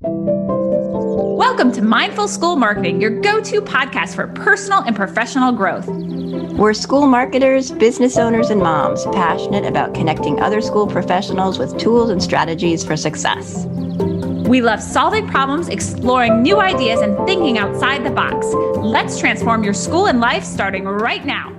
Welcome to Mindful School Marketing, your go-to podcast for personal and professional growth. We're school marketers, business owners, and moms passionate about connecting other school professionals with tools and strategies for success. We love solving problems, exploring new ideas, and thinking outside the box. Let's transform your school and life starting right now.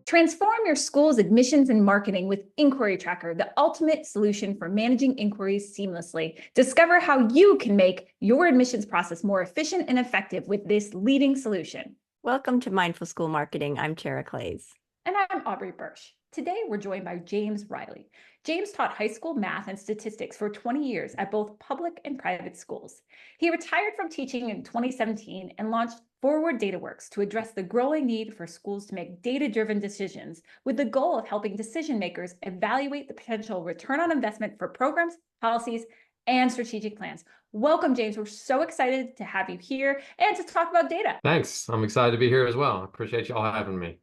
Transform your school's admissions and marketing with Inquiry Tracker, the ultimate solution for managing inquiries seamlessly. Discover how you can make your admissions process more efficient and effective with this leading solution. Welcome to Mindful School Marketing. I'm Tara Clays. And I'm Aubrey Birch. Today, we're joined by James Riley. James taught high school math and statistics for 20 years at both public and private schools. He retired from teaching in 2017 and launched Forward Dataworks to address the growing need for schools to make data-driven decisions with the goal of helping decision makers evaluate the potential return on investment for programs, policies, and strategic plans. Welcome, James. We're so excited to have you here and to talk about data. Thanks. I'm excited to be here as well. I appreciate you all having me.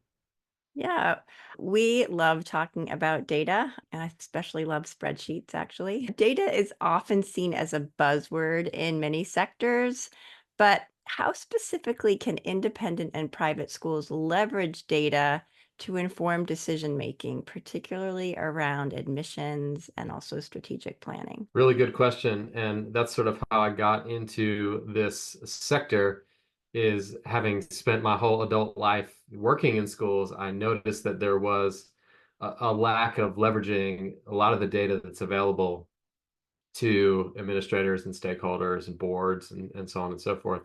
Yeah, we love talking about data, and I especially love spreadsheets, actually. Data is often seen as a buzzword in many sectors, but how specifically can independent and private schools leverage data to inform decision-making, particularly around admissions and also strategic planning? Really good question. And that's sort of how I got into this sector, is having spent my whole adult life working in schools. I noticed that there was a lack of leveraging a lot of the data that's available to administrators and stakeholders and boards and so on and so forth.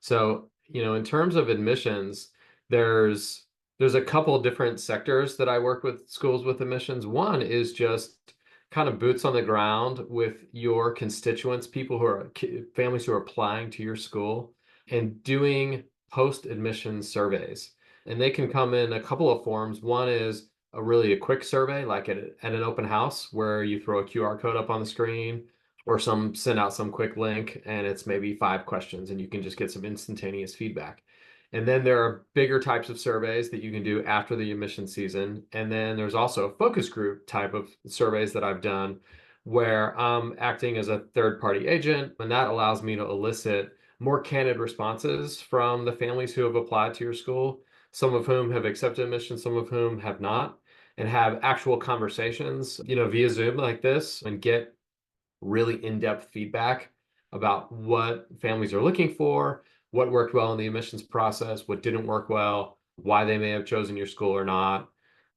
So, in terms of admissions, there's a couple of different sectors that I work with schools with admissions. One is just kind of boots on the ground with your constituents, people who are families who are applying to your school, and doing post-admission surveys. And they can come in a couple of forms. One is a quick survey, like at an open house, where you throw a QR code up on the screen, or send out some quick link, and it's maybe 5 questions, and you can just get some instantaneous feedback. And then there are bigger types of surveys that you can do after the admission season. And then there's also a focus group type of surveys that I've done where I'm acting as a third-party agent, and that allows me to elicit more candid responses from the families who have applied to your school, some of whom have accepted admission, some of whom have not, and have actual conversations, via Zoom like this, and get really in-depth feedback about what families are looking for, what worked well in the admissions process, what didn't work well, why they may have chosen your school or not.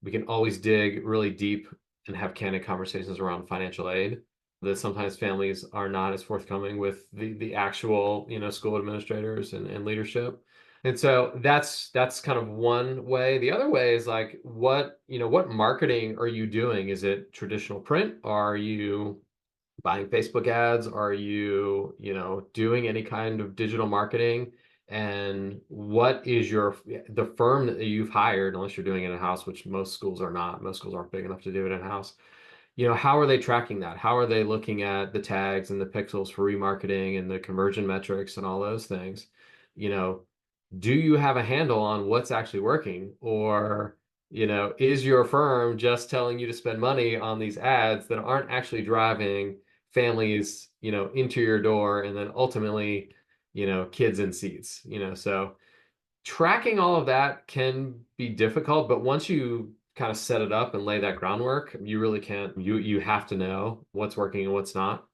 We can always dig really deep and have candid conversations around financial aid, that sometimes families are not as forthcoming with the actual, school administrators and leadership. And so that's kind of one way. The other way is like, what marketing are you doing? Is it traditional print? Are you buying Facebook ads? Are you, doing any kind of digital marketing? And what is the firm that you've hired, unless you're doing it in-house, which most schools are not. Most schools aren't big enough to do it in-house. How are they tracking that? How are they looking at the tags and the pixels for remarketing and the conversion metrics and all those things? Do you have a handle on what's actually working? Or, is your firm just telling you to spend money on these ads that aren't actually driving families, into your door, and then ultimately, kids in seats, so tracking all of that can be difficult, but once you kind of set it up and lay that groundwork, you really can't, you have to know what's working and what's not.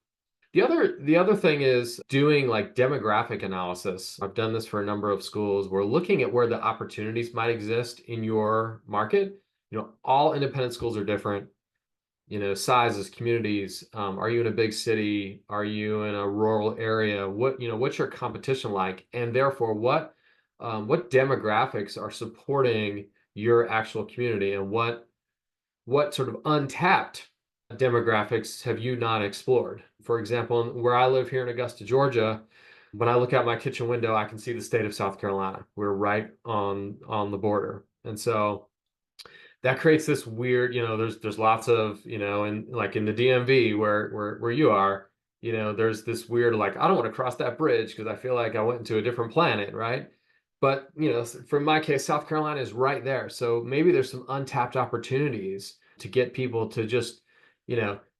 The other thing is doing like demographic analysis. I've done this for a number of schools. We're looking at where the opportunities might exist in your market. All independent schools are different. Sizes, communities. Are you in a big city? Are you in a rural area? What's your competition like? And therefore, what demographics are supporting your actual community, and what sort of untapped demographics have you not explored? For example, where I live here in Augusta, Georgia, when I look out my kitchen window, I can see the state of South Carolina. We're right on the border. And so that creates this weird, there's lots of, in like in the DMV where you are, there's this weird, like, I don't want to cross that bridge because I feel like I went into a different planet, right? But, for my case, South Carolina is right there. So maybe there's some untapped opportunities to get people to just,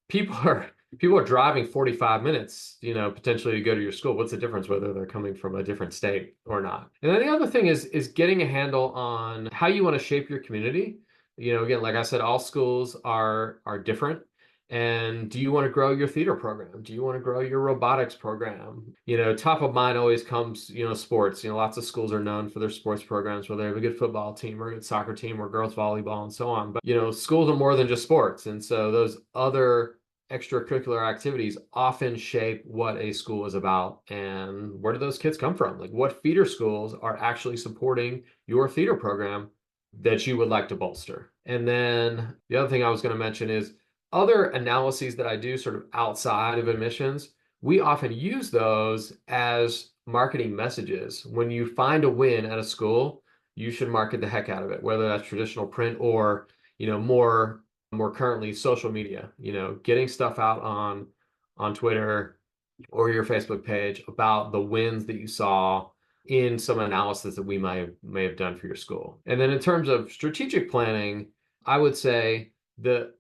people are people are driving 45 minutes, potentially to go to your school. What's the difference whether they're coming from a different state or not? And then the other thing is getting a handle on how you want to shape your community. Again, like I said, all schools are different. And do you want to grow your theater program? Do you want to grow your robotics program? Top of mind always comes, sports. Lots of schools are known for their sports programs, whether they have a good football team or a good soccer team or girls volleyball and so on. But, schools are more than just sports. And so those other extracurricular activities often shape what a school is about and where do those kids come from? Like, what feeder schools are actually supporting your theater program that you would like to bolster? And then the other thing I was going to mention is other analyses that I do sort of outside of admissions. We often use those as marketing messages. When you find a win at a school, you should market the heck out of it, whether that's traditional print or, more currently social media, getting stuff out on Twitter or your Facebook page about the wins that you saw in some analysis that we may have done for your school. And then in terms of strategic planning, I would say the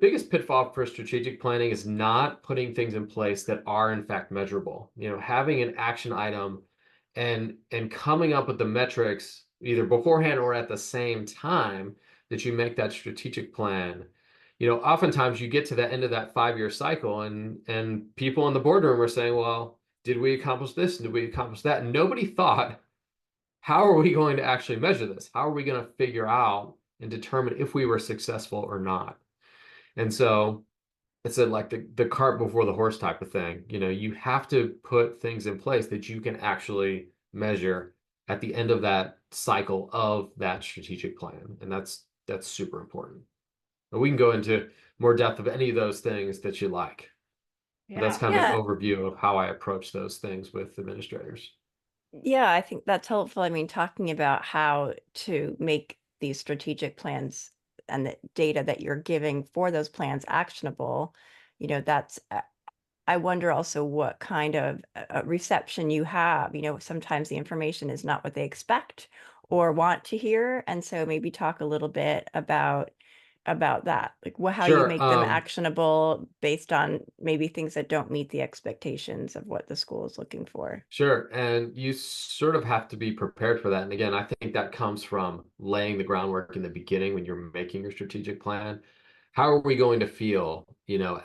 biggest pitfall for strategic planning is not putting things in place that are in fact measurable. Having an action item and coming up with the metrics either beforehand or at the same time that you make that strategic plan. Oftentimes you get to the end of that 5-year cycle and people in the boardroom are saying, well, did we accomplish this? Did we accomplish that? And nobody thought, how are we going to actually measure this? How are we going to figure out and determine if we were successful or not? And so it's like the cart before the horse type of thing. You have to put things in place that you can actually measure at the end of that cycle of that strategic plan. And that's super important. And we can go into more depth of any of those things that you like. But that's kind of an overview of how I approach those things with administrators. Yeah, I think that's helpful. I mean, talking about how to make these strategic plans and the data that you're giving for those plans actionable, that's, I wonder also what kind of reception you have. Sometimes the information is not what they expect or want to hear. And so maybe talk a little bit about that, like how you Sure. make them actionable based on maybe things that don't meet the expectations of what the school is looking for. Sure. And you sort of have to be prepared for that. And again, I think that comes from laying the groundwork in the beginning when you're making your strategic plan. How are we going to feel,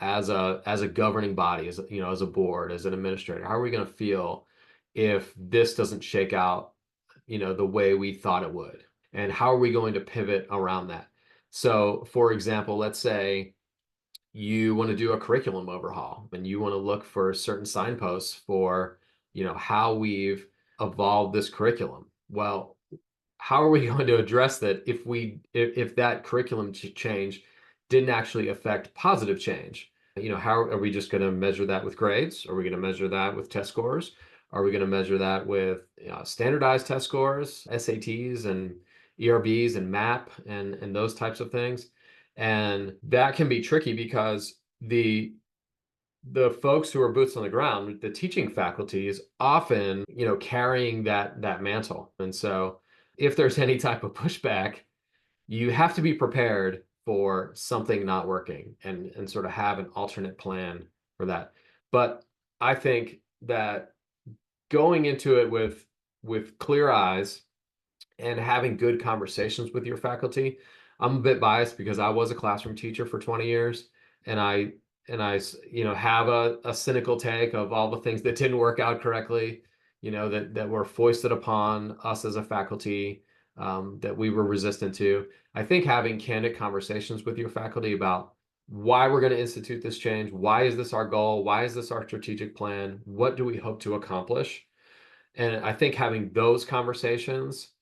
as a governing body, as a board, as an administrator? How are we going to feel if this doesn't shake out, the way we thought it would? And how are we going to pivot around that? So, for example, let's say you want to do a curriculum overhaul and you want to look for certain signposts for, how we've evolved this curriculum. Well, how are we going to address that if that curriculum change didn't actually affect positive change? How are we just going to measure that with grades? Are we going to measure that with test scores? Are we going to measure that with standardized test scores, SATs and ERBs and MAP and those types of things? And that can be tricky because the folks who are boots on the ground, the teaching faculty, is often, carrying that mantle. And so if there's any type of pushback, you have to be prepared for something not working and sort of have an alternate plan for that. But I think that going into it with clear eyes and having good conversations with your faculty. I'm a bit biased because I was a classroom teacher for 20 years and I have a cynical take of all the things that didn't work out correctly, that were foisted upon us as a faculty, that we were resistant to. I think having candid conversations with your faculty about why we're going to institute this change, why is this our goal, why is this our strategic plan, what do we hope to accomplish? And I think having those conversations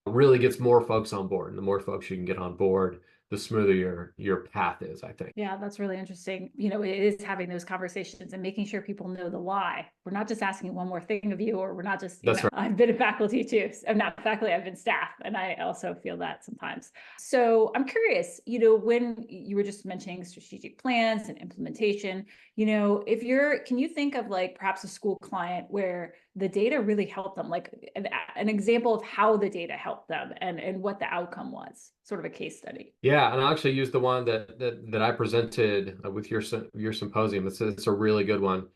really gets more folks on board. And the more folks you can get on board, the smoother your path is, I think. Yeah, that's really interesting. It is having those conversations and making sure people know the why. We're not just asking one more thing of you, or we're not just, That's right. I've been a faculty too. I'm not faculty, I've been staff. And I also feel that sometimes. So I'm curious, when you were just mentioning strategic plans and implementation, can you think of like perhaps a school client where the data really helped them, like an example of how the data helped them and what the outcome was? sort of a case study. Yeah, and I actually used the one that I presented with your symposium. It's a really good one,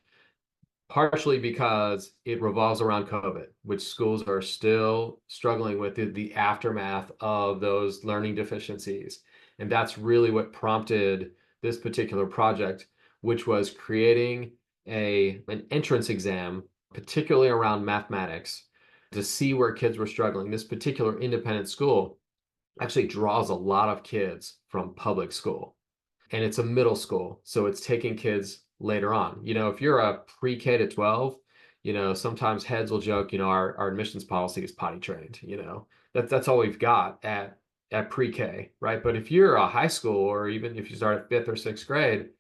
partially because it revolves around COVID, which schools are still struggling with the aftermath of those learning deficiencies. And that's really what prompted this particular project, which was creating an entrance exam, particularly around mathematics, to see where kids were struggling. This particular independent school actually draws a lot of kids from public school, and it's a middle school, so it's taking kids later on. If you're a pre-K to 12, sometimes heads will joke, our admissions policy is potty trained. That's all we've got at pre-K, right? But if you're a high school, or even if you start at 5th or 6th grade,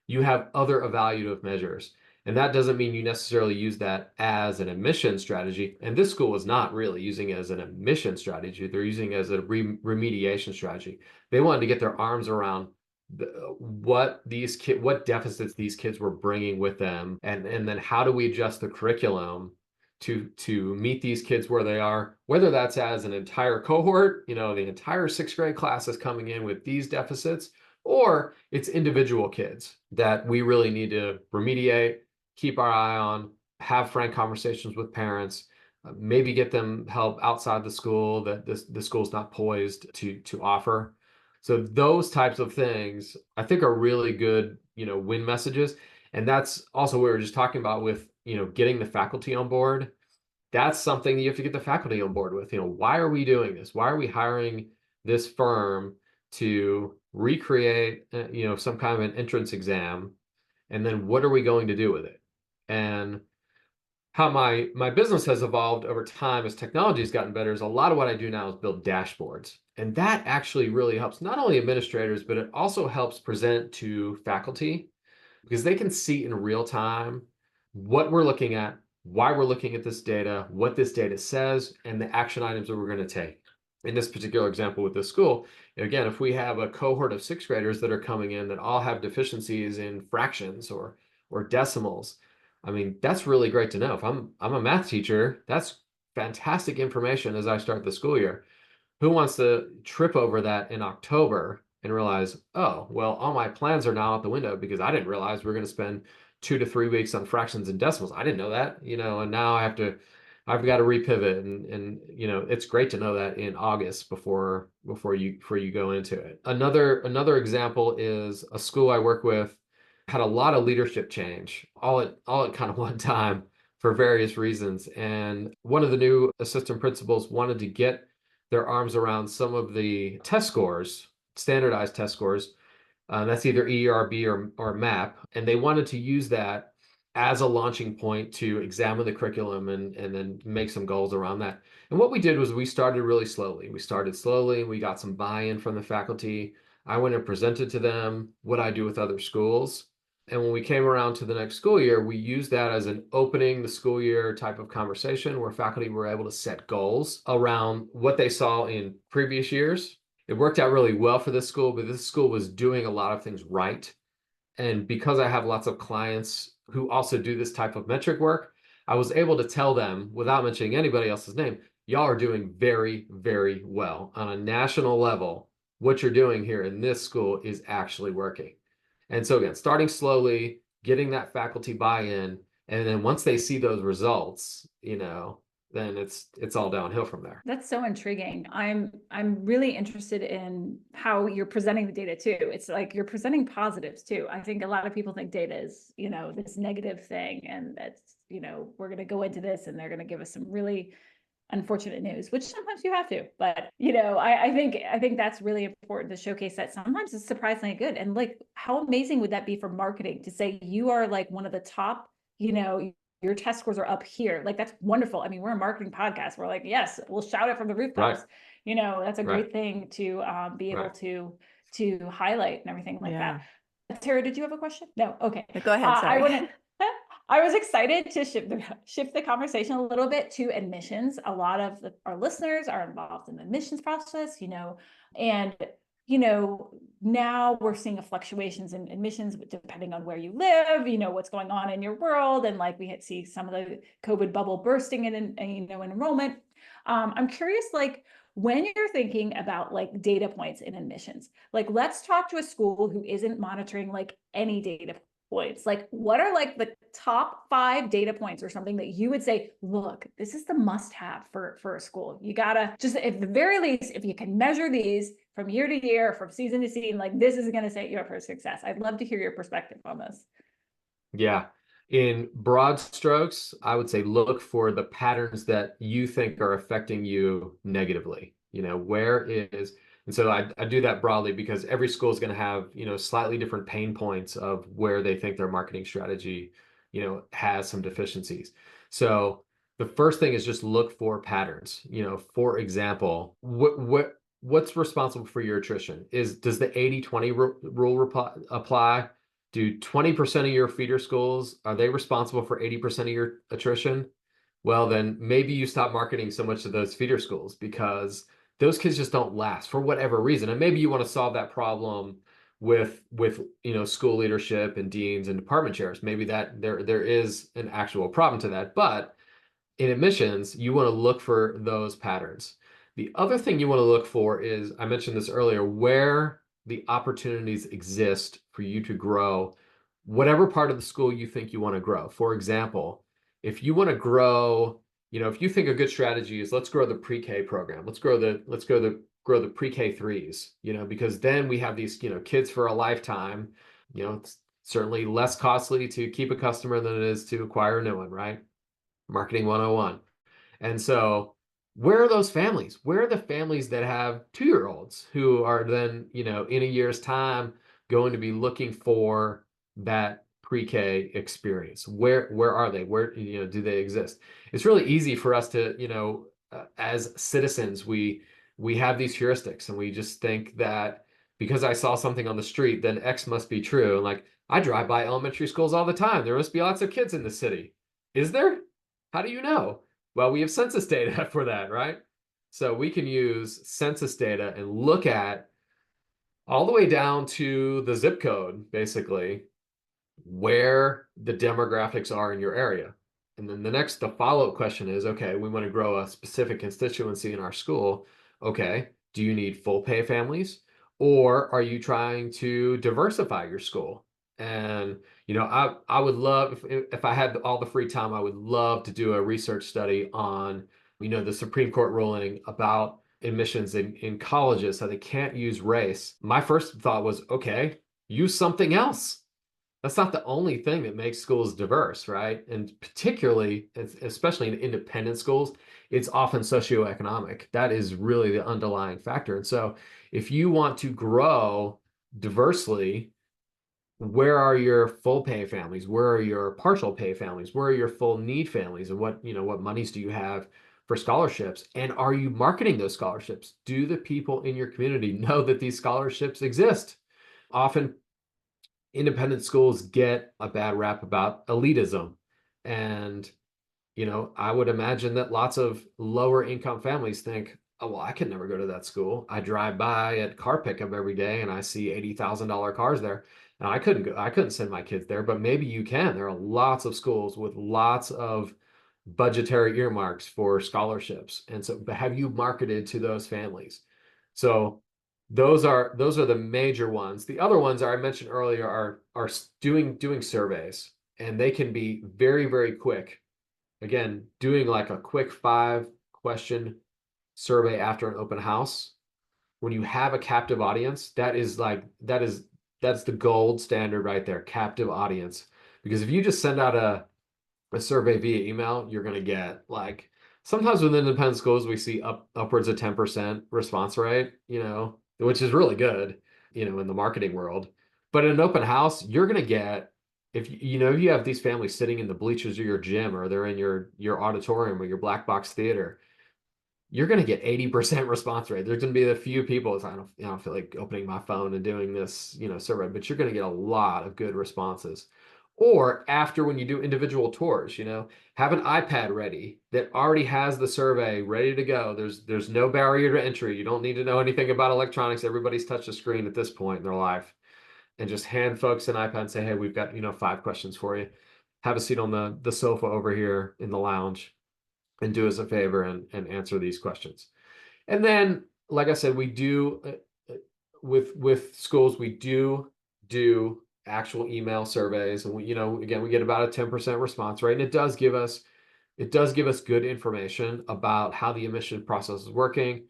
you have other evaluative measures. And that doesn't mean you necessarily use that as an admission strategy. And this school is not really using it as an admission strategy. They're using it as a remediation strategy. They wanted to get their arms around what deficits these kids were bringing with them, and then how do we adjust the curriculum to meet these kids where they are, whether that's as an entire cohort, the entire 6th grade class is coming in with these deficits, or it's individual kids that we really need to remediate, keep our eye on, have frank conversations with parents, maybe get them help outside the school that the school's not poised to offer. So those types of things I think are really good, win messages. And that's also what we were just talking about with, getting the faculty on board. That's something you have to get the faculty on board with. Why are we doing this? Why are we hiring this firm to recreate, some kind of an entrance exam? And then what are we going to do with it? And how my business has evolved over time as technology has gotten better is a lot of what I do now is build dashboards. And that actually really helps not only administrators, but it also helps present to faculty, because they can see in real time what we're looking at, why we're looking at this data, what this data says, and the action items that we're going to take. In this particular example with this school, again, if we have a cohort of 6th graders that are coming in that all have deficiencies in fractions or decimals, I mean, that's really great to know. If I'm a math teacher, that's fantastic information as I start the school year. Who wants to trip over that in October and realize, oh, well, all my plans are now out the window because I didn't realize we're going to spend 2 to 3 weeks on fractions and decimals. I didn't know that, and now I've got to repivot, and it's great to know that in August before you go into it. Another example is a school I work with had a lot of leadership change all at kind of one time for various reasons. And one of the new assistant principals wanted to get their arms around some of the test scores, standardized test scores. That's either ERB or MAP. And they wanted to use that as a launching point to examine the curriculum and then make some goals around that. And what we did was we started really slowly. We got some buy-in from the faculty. I went and presented to them what I do with other schools. And when we came around to the next school year, we used that as an opening the school year type of conversation where faculty were able to set goals around what they saw in previous years. It worked out really well for this school, but this school was doing a lot of things right. And because I have lots of clients who also do this type of metric work, I was able to tell them, without mentioning anybody else's name, y'all are doing very, very well. On a national level, what you're doing here in this school is actually working. And so again, starting slowly, getting that faculty buy-in, and then once they see those results, then it's all downhill from there. That's so intriguing. I'm really interested in how you're presenting the data too. It's like you're presenting positives too. I think a lot of people think data is, this negative thing, and that's, we're going to go into this and they're going to give us some really unfortunate news, which sometimes you have to, but I think that's really important to showcase that sometimes it's surprisingly good. And like, how amazing would that be for marketing to say you are like one of the top, your test scores are up here. Like, that's wonderful. I mean, we're a marketing podcast. We're like, yes, we'll shout it from the rooftops. Right. That's a great thing to be able to highlight and everything like that. Tara, did you have a question? No. Okay. Go ahead. Sorry. I was excited to shift the conversation a little bit to admissions. A lot of our listeners are involved in the admissions process, and now we're seeing fluctuations in admissions depending on where you live, what's going on in your world, and like we see some of the COVID bubble bursting in enrollment. I'm curious, like, when you're thinking about like data points in admissions, like let's talk to a school who isn't monitoring like any data points. Like what are like the top 5 data points or something that you would say, look, this is the must have for a school. You gotta just, at the very least, if you can measure these from year to year, from season to season, like this is going to set you up for success. I'd love to hear your perspective on this. Yeah. In broad strokes, I would say look for the patterns that you think are affecting you negatively. Where is, and so I do that broadly because every school is going to have, slightly different pain points of where they think their marketing strategy, has some deficiencies. So the first thing is just look for patterns. For example, what's responsible for your attrition? Does the 80-20 rule apply? Do 20% of your feeder schools, are they responsible for 80% of your attrition? Well, then maybe you stop marketing so much of those feeder schools because those kids just don't last for whatever reason. And maybe you want to solve that problem with school leadership and deans and department chairs. Maybe that there is an actual problem to that. But in admissions, you want to look for those patterns. The other thing you want to look for is, I mentioned this earlier, where the opportunities exist for you to grow whatever part of the school you think you want to grow. For example, if you want to grow, if you think a good strategy is let's grow the pre-K program, let's grow the pre-K threes, because then we have these, kids for a lifetime. It's certainly less costly to keep a customer than it is to acquire a new one, right? Marketing 101. And so where are those families? Where are the families that have 2-year-olds who are then, in a year's time going to be looking for that pre-K experience? Where are they? Where, do they exist? It's really easy for us to, as citizens, we have these heuristics and we just think that because I saw something on the street, then X must be true. And like, I drive by elementary schools all the time. There must be lots of kids in the city. Is there? How do you know? Well, we have census data for that, right? So we can use census data and look at all the way down to the zip code, basically, where the demographics are in your area. And then the follow-up question is, okay, we want to grow a specific constituency in our school. Okay, do you need full pay families? Or are you trying to diversify your school? And I would love, if I had all the free time, I would love to do a research study on the Supreme Court ruling about admissions in colleges, so they can't use race. My first thought was, okay, use something else. That's not the only thing that makes schools diverse, right? And particularly, especially in independent schools, it's often socioeconomic. That is really the underlying factor. And so if you want to grow diversely, where are your full pay families? Where are your partial pay families? Where are your full need families? And what monies do you have for scholarships? And are you marketing those scholarships? Do the people in your community know that these scholarships exist? Often independent schools get a bad rap about elitism. And, I would imagine that lots of lower income families think, oh, well, I could never go to that school. I drive by at car pickup every day and I see $80,000 cars there. And I couldn't send my kids there, but maybe you can. There are lots of schools with lots of budgetary earmarks for scholarships. And so, but have you marketed to those families? So those are the major ones. The other ones I mentioned earlier are doing surveys, and they can be very, very quick. Again, doing like a quick 5-question survey after an open house. When you have a captive audience, that's the gold standard right there, captive audience. Because if you just send out a survey via email, you're going to get like, sometimes with independent schools, we see upwards of 10% response rate, which is really good, in the marketing world. But in an open house, you're going to get, if you have these families sitting in the bleachers of your gym, or they're in your auditorium or your black box theater, you're going to get 80% response rate. There's going to be a few people, I don't feel like opening my phone and doing this, survey, but you're going to get a lot of good responses. Or after, when you do individual tours, have an iPad ready that already has the survey ready to go. There's no barrier to entry. You don't need to know anything about electronics. Everybody's touched a screen at this point in their life. And just hand folks an iPad and say, hey, we've got 5 questions for you. Have a seat on the sofa over here in the lounge and do us a favor and answer these questions. And then, like I said, we do with schools, we do actual email surveys, and again, we get about a 10% response rate, and it does give us good information about how the admission process is working.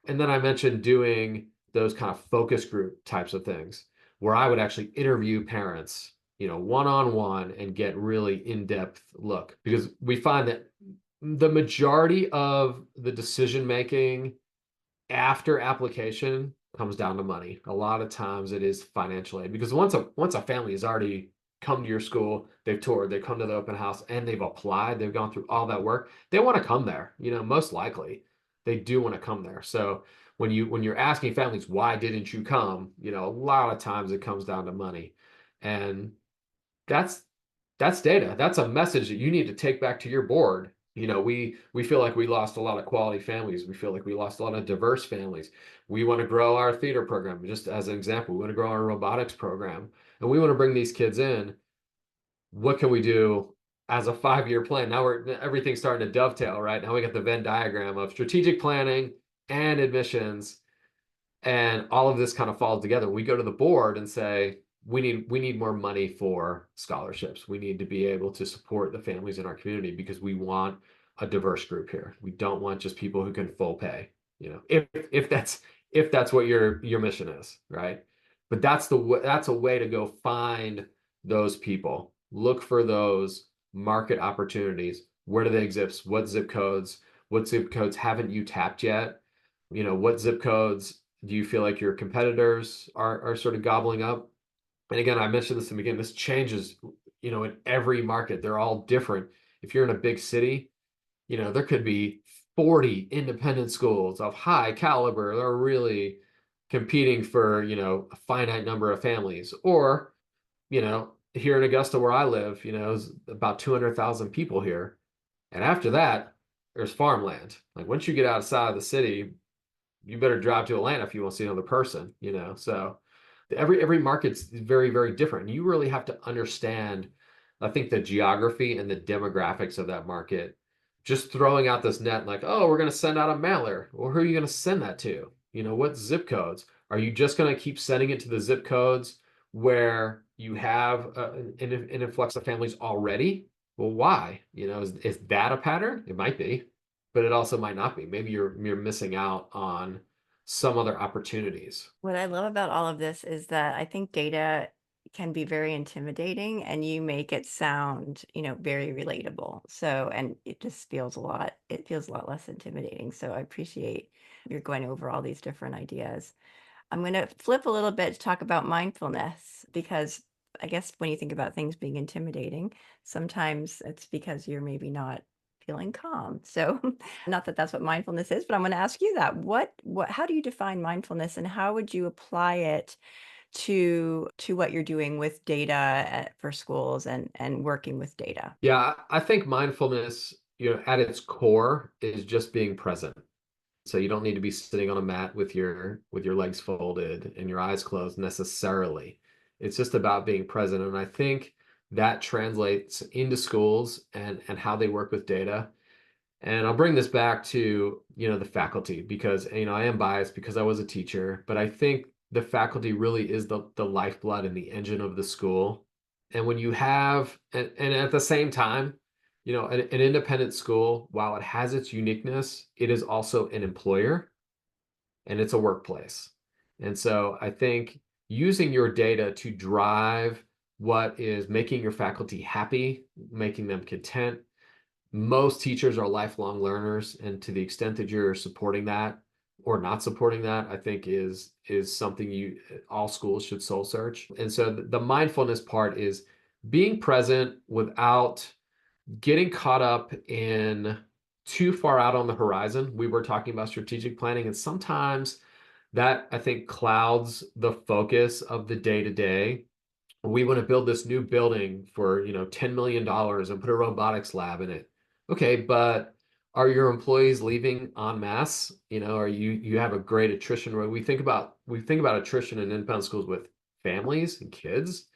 And then I mentioned doing those kind of focus group types of things where I would actually interview parents, one-on-one, and get really in-depth look, because we find that the majority of the decision making after application comes down to money. A lot of times it is financial aid, because once a family has already come to your school, they've toured, they've come to the open house, and they've applied, they've gone through all that work, they want to come there. Most likely they do want to come there. So when you're asking families, why didn't you come? A lot of times it comes down to money. And that's that's data. That's a message that you need to take back to your board. We feel like we lost a lot of quality families. We feel like we lost a lot of diverse families. We want to grow our theater program. Just as an example, we want to grow our robotics program, and we want to bring these kids in. What can we do as a 5-year plan? Now everything's starting to dovetail, right? Now we got the Venn diagram of strategic planning and admissions, and all of this kind of falls together. We go to the board and say, we need more money for scholarships. We need to be able to support the families in our community, because we want a diverse group here. We don't want just people who can full pay, if that's what your mission is, right? But that's a way to go find those people. Look for those market opportunities. Where do they exist? What zip codes haven't you tapped yet? What zip codes do you feel like your competitors are sort of gobbling up? And again, I mentioned this in the beginning, this changes, in every market. They're all different. If you're in a big city, there could be 40 independent schools of high caliber that are really competing for, a finite number of families. Or, here in Augusta where I live, is about 200,000 people here. And after that, there's farmland. Like, once you get outside of the city, you better drive to Atlanta if you want to see another person, so every market's very, very different. You really have to understand, I think, the geography and the demographics of that market. Just throwing out this net like, oh, we're going to send out a mailer. Well, who are you going to send that to? What zip codes? Are you just going to keep sending it to the zip codes where you have an influx of families already? Well, why? Is that a pattern? It might be, but it also might not be. Maybe you're missing out on some other opportunities. What I love about all of this is that I think data can be very intimidating, and you make it sound, very relatable. So, and it feels a lot less intimidating. So I appreciate you're going over all these different ideas. I'm going to flip a little bit to talk about mindfulness, because I guess when you think about things being intimidating, sometimes it's because you're maybe not feeling calm. So not that that's what mindfulness is, but I'm going to ask you that. How do you define mindfulness, and how would you apply it to what you're doing with data for schools and working with data? Yeah, I think mindfulness, at its core is just being present. So you don't need to be sitting on a mat with your legs folded and your eyes closed necessarily. It's just about being present. And I think that translates into schools and how they work with data. And I'll bring this back to, the faculty, because, I am biased because I was a teacher, but I think the faculty really is the lifeblood and the engine of the school. And when you have, and at the same time, an independent school, while it has its uniqueness, it is also an employer and it's a workplace. And so I think using your data to drive what is making your faculty happy, making them content. Most teachers are lifelong learners, and to the extent that you're supporting that or not supporting that, I think is something all schools should soul search. And so the mindfulness part is being present without getting caught up in too far out on the horizon. We were talking about strategic planning, and sometimes that, I think, clouds the focus of the day-to-day. We want to build this new building for, $10 million and put a robotics lab in it. Okay, but are your employees leaving en masse? Are you have a great attrition rate? We think about attrition in inbound schools with families and kids,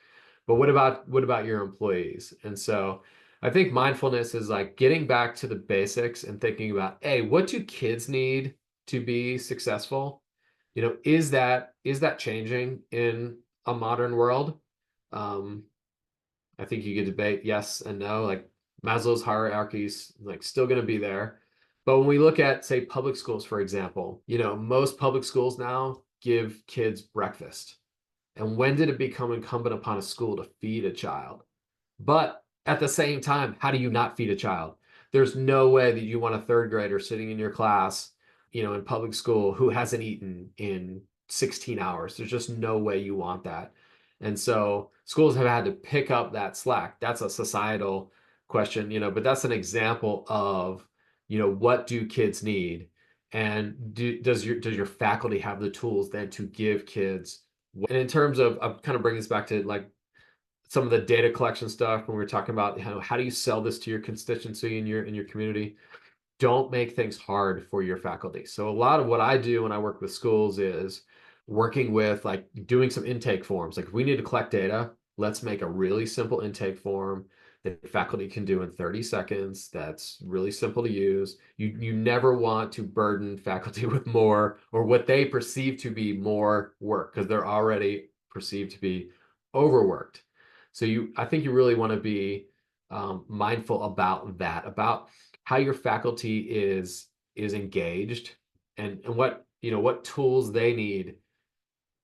but what about your employees? And so I think mindfulness is like getting back to the basics and thinking about, hey, what do kids need to be successful? Is that changing in a modern world? Um, I think you could debate yes and no. Like Maslow's hierarchy's like still going to be there. But when we look at, say, public schools, for example, most public schools now give kids breakfast. And when did it become incumbent upon a school to feed a child? But at the same time, how do you not feed a child? There's no way that you want a third grader sitting in your class, in public school who hasn't eaten in 16 hours. There's just no way you want that. And so schools have had to pick up that slack. That's a societal question, but that's an example of, what do kids need? And does your faculty have the tools then to give kids? And in terms of, I'm kind of bringing this back to like some of the data collection stuff when we were talking about how do you sell this to your constituency in your community. Don't make things hard for your faculty. So a lot of what I do when I work with schools is working with like doing some intake forms. Like if we need to collect data, let's make a really simple intake form that faculty can do in 30 seconds. That's really simple to use. You never want to burden faculty with more or what they perceive to be more work because they're already perceived to be overworked. So I think you really want to be mindful about that, about how your faculty is engaged and what tools they need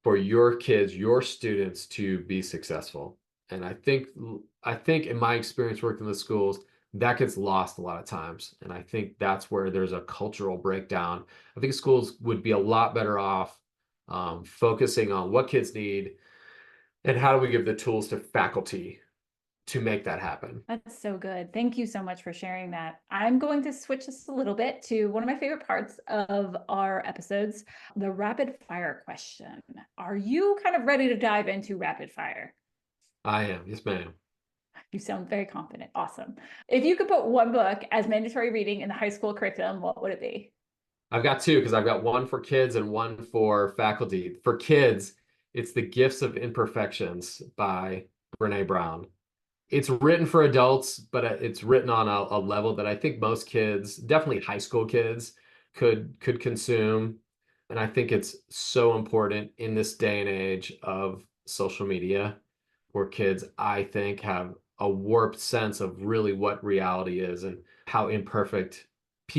for your kids, your students to be successful. And I think in my experience working in the schools, that gets lost a lot of times. And I think that's where there's a cultural breakdown. I think schools would be a lot better off focusing on what kids need and how do we give the tools to faculty to make that happen. That's so good. Thank you so much for sharing that. I'm going to switch this a little bit to one of my favorite parts of our episodes, the rapid fire question. Are you kind of ready to dive into rapid fire? I am. Yes, ma'am. You sound very confident. Awesome. If you could put one book as mandatory reading in the high school curriculum, what would it be? I've got two because I've got one for kids and one for faculty. For kids, it's The Gifts of Imperfections by Brene Brown. It's written for adults, but it's written on a level that I think most kids, definitely high school kids, could consume. And I think it's so important in this day and age of social media, where kids, I think, have a warped sense of really what reality is and how imperfect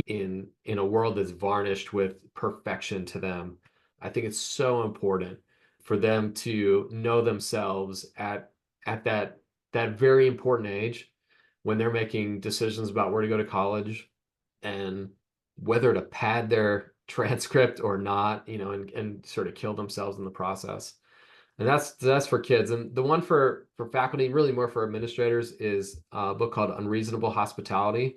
in a world that's varnished with perfection to them. I think it's so important for them to know themselves at that very important age when they're making decisions about where to go to college and whether to pad their transcript or not, and sort of kill themselves in the process. And that's for kids. And the one for faculty, really more for administrators, is a book called Unreasonable Hospitality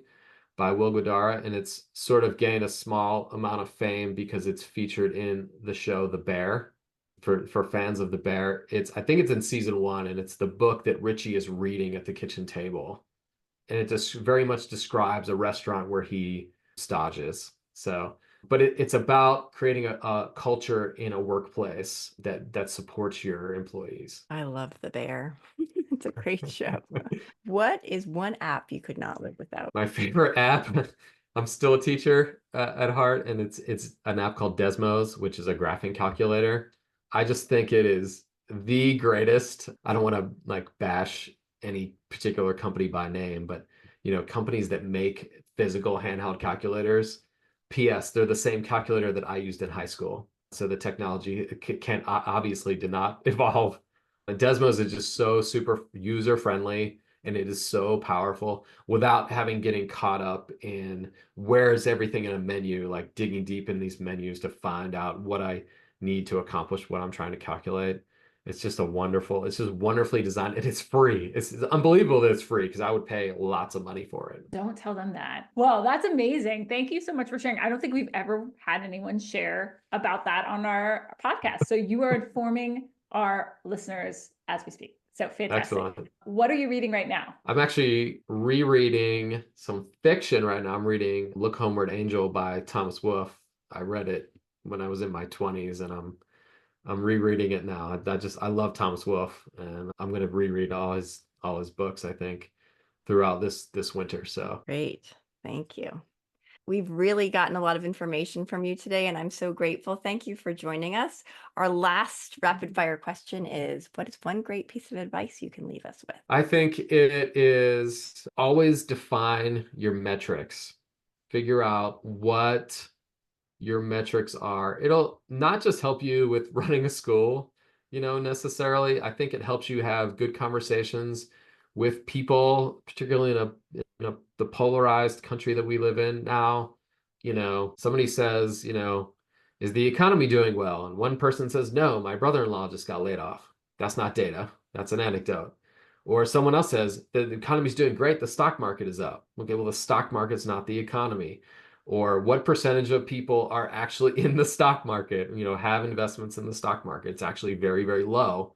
by Will Guidara, and it's sort of gained a small amount of fame because it's featured in the show The Bear. For fans of The Bear, I think it's in season 1, and it's the book that Richie is reading at the kitchen table, and it just very much describes a restaurant where he stages. So, but it's about creating a culture in a workplace that supports your employees. I love The Bear. It's a great show. What is one app you could not live without? My favorite app, I'm still a teacher at heart, and it's an app called Desmos, which is a graphing calculator. I just think it is the greatest. I don't want to like bash any particular company by name, but companies that make physical handheld calculators, PS, they're the same calculator that I used in high school. So the technology can obviously did not evolve. Desmos is just so super user friendly, and it is so powerful without getting caught up in where is everything in a menu, like digging deep in these menus to find out what I need to accomplish what I'm trying to calculate. It's just wonderfully designed, and it's free. It's unbelievable that it's free because I would pay lots of money for it. Don't tell them that. Well, that's amazing. Thank you so much for sharing. I don't think we've ever had anyone share about that on our podcast. So you are informing our listeners as we speak. So fantastic. Excellent. What are you reading right now? I'm actually rereading some fiction right now. I'm reading Look Homeward Angel by Thomas Wolfe. I read it when I was in my 20s, and I'm rereading it now. I love Thomas Wolfe, and I'm going to reread all his books, I think, throughout this winter. So Great. Thank you. We've really gotten a lot of information from you today, and I'm so grateful. Thank you for joining us. Our last rapid fire question is, what is one great piece of advice you can leave us with? I think it is always define your metrics. Figure out what your metrics are. It'll not just help you with running a school, necessarily. I think it helps you have good conversations with people, particularly in the polarized country that we live in now. Somebody says, is the economy doing well? And one person says, no, my brother-in-law just got laid off. That's not data. That's an anecdote. Or someone else says the economy's doing great. The stock market is up. Okay, well, the stock market's not the economy. Or what percentage of people are actually in the stock market, have investments in the stock market. It's actually very, very low,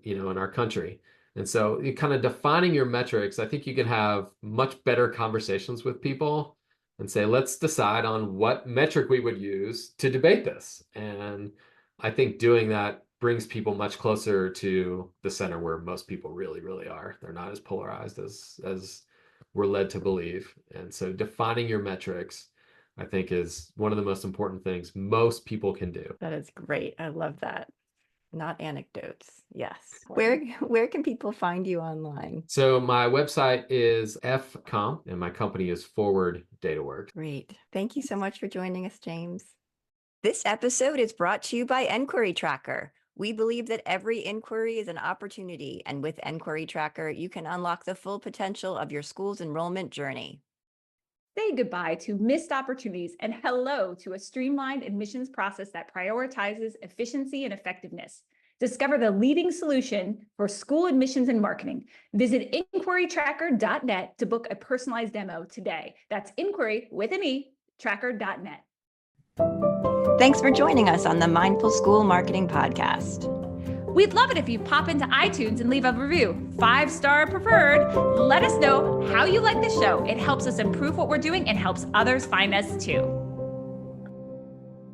in our country. And so you kind of defining your metrics, I think you can have much better conversations with people and say, let's decide on what metric we would use to debate this. And I think doing that brings people much closer to the center where most people really, really are. They're not as polarized as we're led to believe. And so defining your metrics, I think, is one of the most important things most people can do. That is great. I love that. Not anecdotes. Yes. Where can people find you online? So my website is FCOM and my company is Forward Dataworks. Great. Thank you so much for joining us, James. This episode is brought to you by Enquiry Tracker. We believe that every inquiry is an opportunity, and with Enquiry Tracker, you can unlock the full potential of your school's enrollment journey. Say goodbye to missed opportunities and hello to a streamlined admissions process that prioritizes efficiency and effectiveness. Discover the leading solution for school admissions and marketing. Visit inquirytracker.net to book a personalized demo today. That's inquiry with an E, tracker.net. Thanks for joining us on the Mindful School Marketing Podcast. We'd love it if you pop into iTunes and leave a review, 5-star preferred. Let us know how you like the show. It helps us improve what we're doing and helps others find us too.